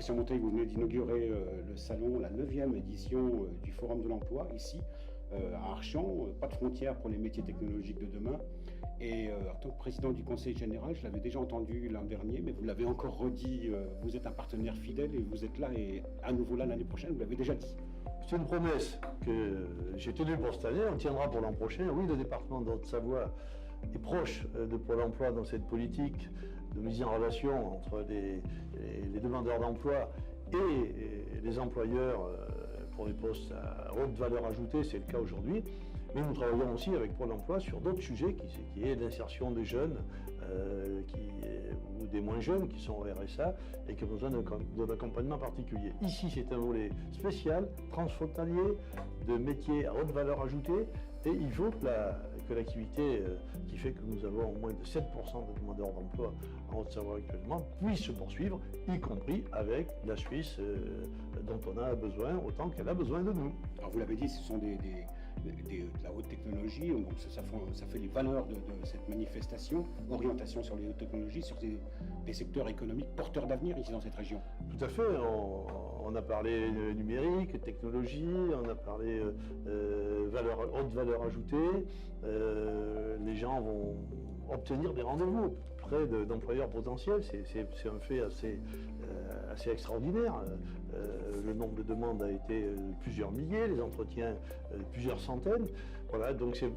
Christian Monteil, vous venez d'inaugurer le salon, la 9e édition du Forum de l'Emploi, ici, à Archamps. Pas de frontières pour les métiers technologiques de demain. Et en tant que président du Conseil général, je l'avais déjà entendu l'an dernier, mais vous l'avez encore redit, vous êtes un partenaire fidèle et vous êtes là et à nouveau là l'année prochaine, vous l'avez déjà dit. C'est une promesse que j'ai tenue pour cette année, on tiendra pour l'an prochain. Oui, le département de Haute-Savoie est proche de Pôle emploi dans cette politique de mise en relation entre les demandeurs d'emploi et les employeurs pour des postes à haute valeur ajoutée, c'est le cas aujourd'hui. Mais nous travaillons aussi avec Pôle emploi sur d'autres sujets, qui est l'insertion des jeunes ou des moins jeunes qui sont au RSA et qui ont besoin d'un accompagnement particulier. Ici, c'est un volet spécial, transfrontalier, de métiers à haute valeur ajoutée. Et il faut que l'activité qui fait que nous avons moins de 7% de demandeurs d'emploi en Haute-Savoie actuellement puisse se poursuivre, y compris avec la Suisse dont on a besoin autant qu'elle a besoin de nous. Alors vous l'avez dit, ce sont de la haute technologie, donc ça fait les valeurs de cette manifestation, orientation sur les hautes technologies, sur des secteurs économiques porteurs d'avenir ici dans cette région. Tout à fait, on a parlé numérique, technologie, on a parlé haute valeur ajoutée, les gens vont obtenir des rendez-vous auprès d'employeurs potentiels, c'est un fait assez extraordinaire. Le nombre de demandes a été plusieurs milliers, les entretiens plusieurs centaines. Voilà, donc ces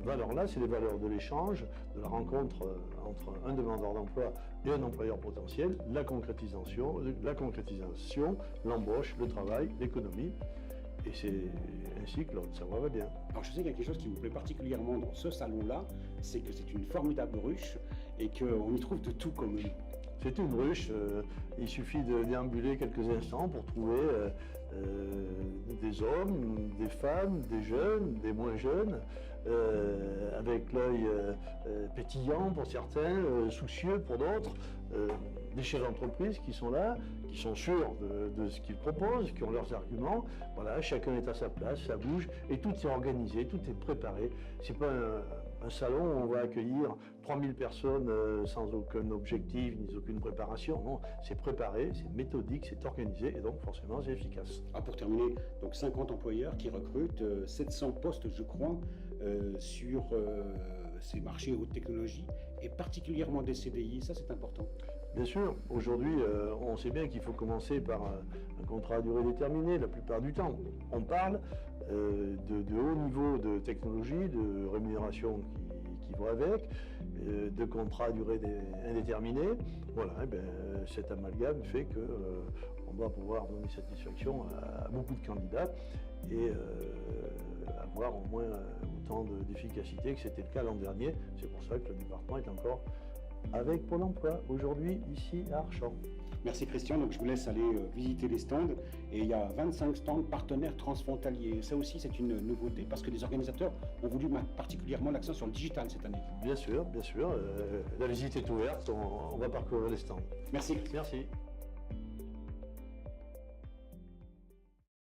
valeurs-là, c'est les valeurs de l'échange, de la rencontre entre un demandeur d'emploi et un employeur potentiel, la concrétisation, l'embauche, le travail, l'économie. Et c'est ainsi que l'Haute-Savoie va bien. Alors je sais qu'il y a quelque chose qui vous plaît particulièrement dans ce salon-là, c'est que c'est une formidable ruche et qu'on y trouve de tout comme nous. C'est une ruche, il suffit de déambuler quelques instants pour trouver des hommes, des femmes, des jeunes, des moins jeunes, avec l'œil pétillant pour certains, soucieux pour d'autres, des chefs d'entreprise qui sont là, qui sont sûrs de ce qu'ils proposent, qui ont leurs arguments. Voilà, chacun est à sa place, ça bouge, et tout est organisé, tout est préparé. C'est pas un salon où on va accueillir 3000 personnes sans aucun objectif, ni aucune préparation. Non, c'est préparé, c'est méthodique, c'est organisé, et donc forcément c'est efficace. Ah, pour terminer, donc 50 employeurs qui recrutent, 700 postes je crois, sur ces marchés haute technologie, et particulièrement des CDI, ça c'est important. Bien sûr, aujourd'hui on sait bien qu'il faut commencer par un contrat à durée déterminée la plupart du temps. On parle de haut niveau de technologie, de rémunération qui vont avec, de contrats à durée indéterminée. Voilà, et bien, cet amalgame fait qu'on doit pouvoir donner satisfaction à beaucoup de candidats et avoir au moins autant d'efficacité que c'était le cas l'an dernier. C'est pour ça que le département est encore avec Pôle emploi aujourd'hui ici à Archamps. Merci Christian, donc je vous laisse aller visiter les stands et il y a 25 stands partenaires transfrontaliers. Ça aussi c'est une nouveauté parce que les organisateurs ont voulu mettre particulièrement l'accent sur le digital cette année. Bien sûr, la visite est ouverte, on va parcourir les stands. Merci. Merci.